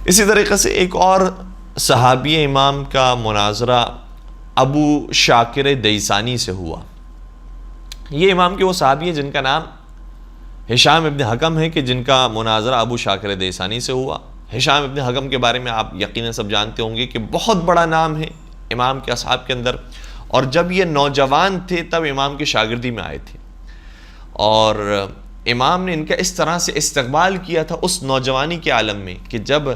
اسی طریقے سے ایک اور صحابی امام کا مناظرہ ابو شاکر دیسانی سے ہوا. یہ امام کے وہ صحابی ہیں جن کا نام ہشام ابن حکم ہے، کہ جن کا مناظرہ ابو شاکر دیسانی سے ہوا. ہشام ابن حکم کے بارے میں آپ یقیناً سب جانتے ہوں گے کہ بہت بڑا نام ہے امام کے اصحاب کے اندر، اور جب یہ نوجوان تھے تب امام کی شاگردی میں آئے تھے، اور امام نے ان کا اس طرح سے استقبال کیا تھا اس نوجوانی کے عالم میں کہ جب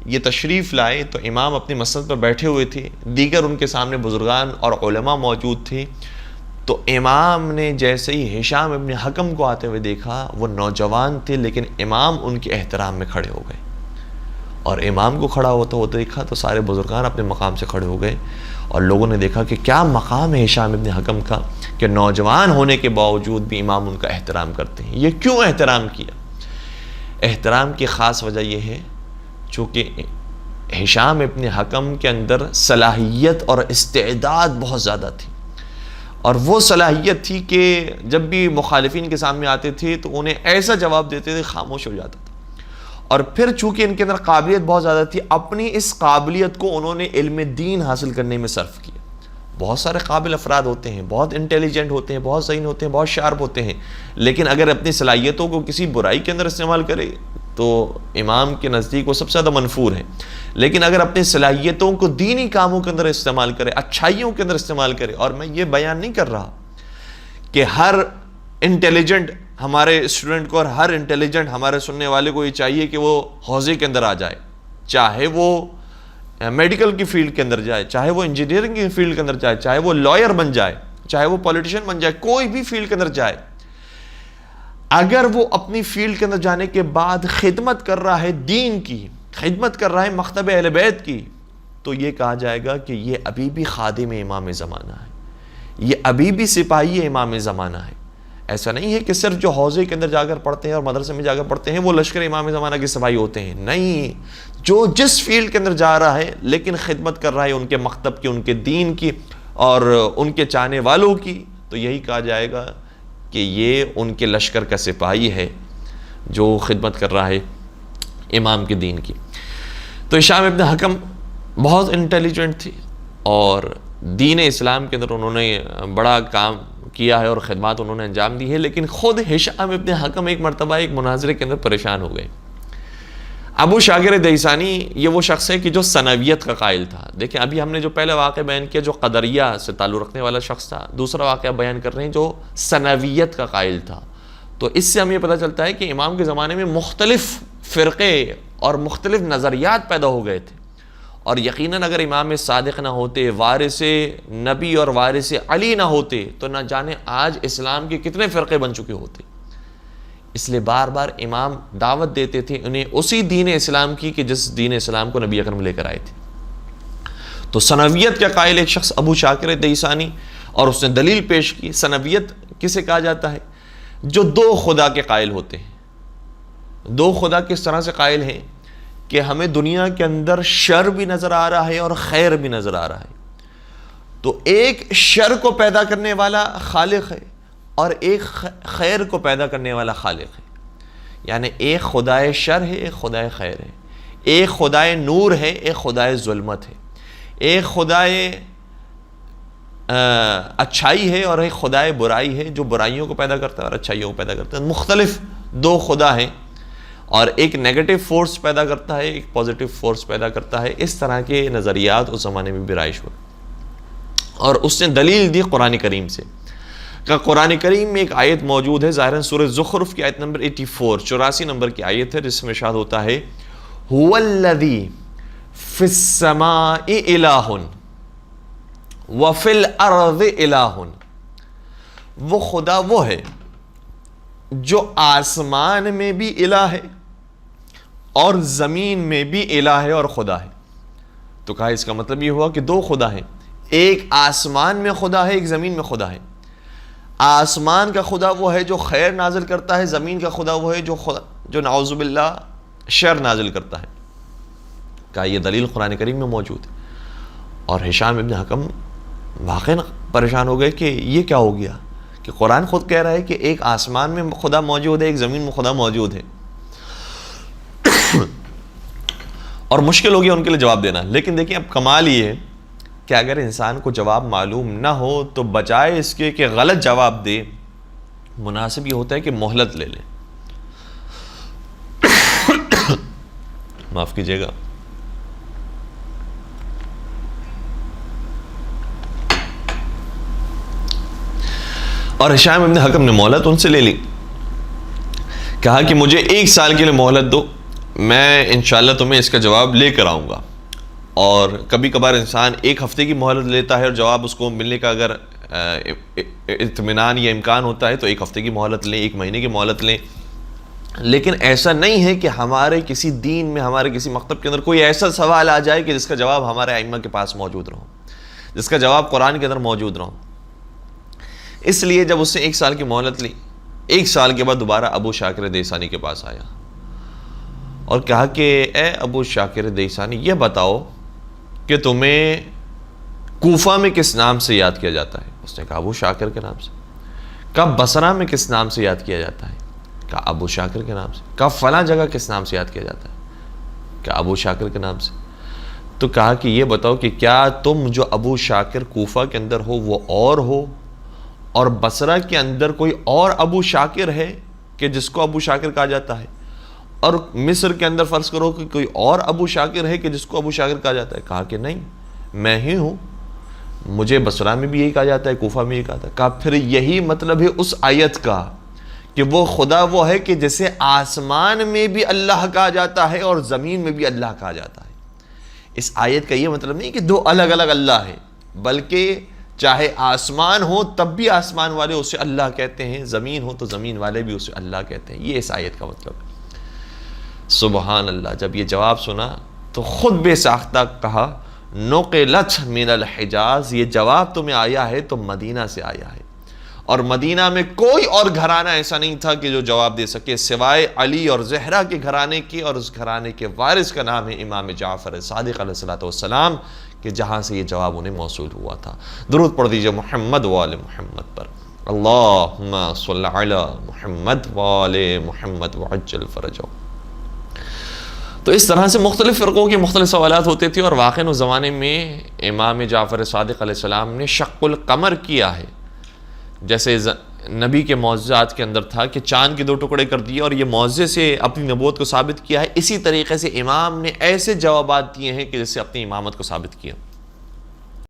یہ تشریف لائے تو امام اپنی مسند پر بیٹھے ہوئے تھے، دیگر ان کے سامنے بزرگان اور علماء موجود تھے. تو امام نے جیسے ہی ہشام ابن حکم کو آتے ہوئے دیکھا، وہ نوجوان تھے لیکن امام ان کے احترام میں کھڑے ہو گئے، اور امام کو کھڑا ہوتا ہوا دیکھا تو سارے بزرگان اپنے مقام سے کھڑے ہو گئے، اور لوگوں نے دیکھا کہ کیا مقام ہے ہشام ابن حکم کا کہ نوجوان ہونے کے باوجود بھی امام ان کا احترام کرتے ہیں. یہ کیوں احترام کیا؟ احترام کی خاص وجہ یہ ہے چونکہ ہشام ابن حکم کے اندر صلاحیت اور استعداد بہت زیادہ تھی، اور وہ صلاحیت تھی کہ جب بھی مخالفین کے سامنے آتے تھے تو انہیں ایسا جواب دیتے تھے خاموش ہو جاتا تھا. اور پھر چونکہ ان کے اندر قابلیت بہت زیادہ تھی، اپنی اس قابلیت کو انہوں نے علم دین حاصل کرنے میں صرف کیا. بہت سارے قابل افراد ہوتے ہیں، بہت انٹیلیجنٹ ہوتے ہیں، بہت ذہین ہوتے ہیں، بہت شارپ ہوتے ہیں، لیکن اگر اپنی صلاحیتوں کو کسی برائی کے اندر استعمال کرے تو امام کے نزدیک وہ سب سے زیادہ منفور ہے. لیکن اگر اپنی صلاحیتوں کو دینی کاموں کے اندر استعمال کرے، اچھائیوں کے اندر استعمال کرے، اور میں یہ بیان نہیں کر رہا کہ ہر انٹیلیجنٹ ہمارے اسٹوڈنٹ کو اور ہر انٹیلیجنٹ ہمارے سننے والے کو یہ چاہیے کہ وہ حوزے کے اندر آ جائے، چاہے وہ میڈیکل کی فیلڈ کے اندر جائے، چاہے وہ انجینئرنگ کی فیلڈ کے اندر جائے، چاہے وہ لائر بن جائے، چاہے وہ پولیٹیشین بن جائے، کوئی بھی فیلڈ کے اندر جائے، اگر وہ اپنی فیلڈ کے اندر جانے کے بعد خدمت کر رہا ہے دین کی، خدمت کر رہا ہے مکتب اہل بیت کی، تو یہ کہا جائے گا کہ یہ ابھی بھی خادم امام زمانہ ہے، یہ ابھی بھی سپاہی امام زمانہ ہے. ایسا نہیں ہے کہ صرف جو حوزے کے اندر جا کر پڑھتے ہیں اور مدرسے میں جا کر پڑھتے ہیں وہ لشکر امام زمانہ کے سپاہی ہوتے ہیں. نہیں، جو جس فیلڈ کے اندر جا رہا ہے لیکن خدمت کر رہا ہے ان کے مکتب کی، ان کے دین کی اور ان کے چاہنے والوں کی، تو یہی کہا جائے گا کہ یہ ان کے لشکر کا سپاہی ہے جو خدمت کر رہا ہے امام کے دین کی. تو ہشام ابن حکم بہت انٹیلیجنٹ تھی اور دین اسلام کے اندر انہوں نے بڑا کام کیا ہے اور خدمات انہوں نے انجام دی ہے. لیکن خود ہشام ابن حکم ایک مرتبہ ایک مناظرے کے اندر پریشان ہو گئے. ابو شاکر دیسانی یہ وہ شخص ہے کہ جو ثنویت کا قائل تھا. دیکھیں ابھی ہم نے جو پہلا واقعہ بیان کیا جو قدریہ سے تعلق رکھنے والا شخص تھا، دوسرا واقعہ بیان کر رہے ہیں جو ثنویت کا قائل تھا. تو اس سے ہمیں یہ پتہ چلتا ہے کہ امام کے زمانے میں مختلف فرقے اور مختلف نظریات پیدا ہو گئے تھے، اور یقیناً اگر امام صادق نہ ہوتے، وارث نبی اور وارث علی نہ ہوتے، تو نہ جانے آج اسلام کے کتنے فرقے بن چکے ہوتے. اس لیے بار بار امام دعوت دیتے تھے انہیں اسی دین اسلام کی کہ جس دین اسلام کو نبی اکرم لے کر آئے تھے. تو ثنویت کا قائل ایک شخص ابو شاکر دیسانی، اور اس نے دلیل پیش کی. ثنویت کسے کہا جاتا ہے؟ جو دو خدا کے قائل ہوتے ہیں. دو خدا کس طرح سے قائل ہیں کہ ہمیں دنیا کے اندر شر بھی نظر آ رہا ہے اور خیر بھی نظر آ رہا ہے. تو ایک شر کو پیدا کرنے والا خالق ہے اور ایک خیر کو پیدا کرنے والا خالق ہے. یعنی ایک خدائے شر ہے، ایک خدائے خیر ہے، ایک خدائے نور ہے، ایک خدائے ظلمت ہے، ایک خدائے اچھائی ہے اور ایک خدائے برائی ہے جو برائیوں کو پیدا کرتا ہے اور اچھائیوں کو پیدا کرتا ہے. مختلف دو خدا ہیں، اور ایک نیگیٹو فورس پیدا کرتا ہے، ایک پازیٹیو فورس پیدا کرتا ہے. اس طرح کے نظریات اس زمانے میں بھی رائج ہوئے، اور اس نے دلیل دی قرآن کریم سے. کہ قرآن کریم میں ایک آیت موجود ہے، ظاہراً سورہ زخرف کی آیت نمبر 84 نمبر کی آیت ہے، جس میں ارشاد ہوتا ہے هُوَ الَّذِي فِي السَّمَاءِ إِلَٰهٌ وَفِي الْأَرْضِ إِلَٰهٌ. وہ خدا وہ ہے جو آسمان میں بھی الہ ہے اور زمین میں بھی الہ ہے اور خدا ہے. تو کہا اس کا مطلب یہ ہوا کہ دو خدا ہیں، ایک آسمان میں خدا ہے، ایک زمین میں خدا ہے. آسمان کا خدا وہ ہے جو خیر نازل کرتا ہے، زمین کا خدا وہ ہے جو نعوذ باللہ شر نازل کرتا ہے. کہا یہ دلیل قرآن کریم میں موجود ہے. اور ہشام ابن حکم واقعاً پریشان ہو گئے کہ یہ کیا ہو گیا کہ قرآن خود کہہ رہا ہے کہ ایک آسمان میں خدا موجود ہے، ایک زمین میں خدا موجود ہے. اور مشکل ہو گیا ان کے لیے جواب دینا. لیکن دیکھیں اب کمال یہ ہے کہ اگر انسان کو جواب معلوم نہ ہو تو بجائے اس کے کہ غلط جواب دے، مناسب یہ ہوتا ہے کہ مہلت لے لے. معاف کیجیے گا. اور ہشام ابن حکم نے مہلت ان سے لے لی. کہا کہ مجھے 1 سال کے لیے مہلت دو، میں انشاءاللہ تمہیں اس کا جواب لے کر آؤں گا. اور کبھی کبھار انسان 1 ہفتے کی مہلت لیتا ہے اور جواب اس کو ملنے کا اگر اطمینان یا امکان ہوتا ہے تو 1 ہفتے کی مہلت لیں، 1 مہینے کی مہلت لیں. لیکن ایسا نہیں ہے کہ ہمارے کسی دین میں، ہمارے کسی مکتب کے اندر کوئی ایسا سوال آ جائے کہ جس کا جواب ہمارے ائمہ کے پاس موجود رہو، جس کا جواب قرآن کے اندر موجود رہو. اس لیے جب اس نے 1 سال کی مہلت لی، 1 سال کے بعد دوبارہ ابو شاکر دیسانی کے پاس آیا اور کہا کہ اے ابو شاکر دیسانی، یہ بتاؤ کہ تمہیں کوفہ میں کس نام سے یاد کیا جاتا ہے؟ اس نے کہا ابو شاکر کے نام سے. کہا بصرہ میں کس نام سے یاد کیا جاتا ہے؟ کہا ابو شاکر کے نام سے. کہا فلاں جگہ کس نام سے یاد کیا جاتا ہے؟ کہا ابو شاکر کے نام سے. تو کہا کہ یہ بتاؤ کہ کیا تم جو ابو شاکر کوفہ کے اندر ہو وہ اور ہو، اور بصرہ کے اندر کوئی اور ابو شاکر ہے کہ جس کو ابو شاکر کہا جاتا ہے، اور مصر کے اندر فرض کرو کہ کوئی اور ابو شاکر ہے کہ جس کو ابو شاکر کہا جاتا ہے؟ کہا کہ نہیں، میں ہی ہوں، مجھے بصرہ میں بھی یہی کہا جاتا ہے، کوفہ میں یہی کہا جاتا ہے. کہا پھر یہی مطلب ہے اس آیت کا کہ وہ خدا وہ ہے کہ جسے آسمان میں بھی اللہ کہا جاتا ہے اور زمین میں بھی اللہ کہا جاتا ہے. اس آیت کا یہ مطلب نہیں کہ 2 الگ الگ اللہ ہے، بلکہ چاہے آسمان ہو تب بھی آسمان والے اسے اللہ کہتے ہیں، زمین ہو تو زمین والے بھی اسے اللہ کہتے ہیں. یہ اس آیت کا مطلب ہے. سبحان اللہ. جب یہ جواب سنا تو خود بے ساختہ کہا نقلت من الحجاز، یہ جواب تمہیں آیا ہے تو مدینہ سے آیا ہے، اور مدینہ میں کوئی اور گھرانہ ایسا نہیں تھا کہ جو جواب دے سکے سوائے علی اور زہرا کے گھرانے کے، اور اس گھرانے کے وارث کا نام ہے امام جعفر صادق علیہ السلام، کہ جہاں سے یہ جواب انہیں موصول ہوا تھا. درود پڑھ دیجئے محمد وآل محمد پر. اللہم صلی علی محمد وآل محمد وعجل فرجہ. تو اس طرح سے مختلف فرقوں کے مختلف سوالات ہوتے تھے، اور واقعاً اس زمانے میں امام جعفر صادق علیہ السلام نے شق القمر کیا ہے. جیسے نبی کے معجزات کے اندر تھا کہ چاند کے 2 ٹکڑے کر دیے اور یہ معجزے سے اپنی نبوت کو ثابت کیا ہے، اسی طریقے سے امام نے ایسے جوابات دیے ہیں کہ جس سے اپنی امامت کو ثابت کیا.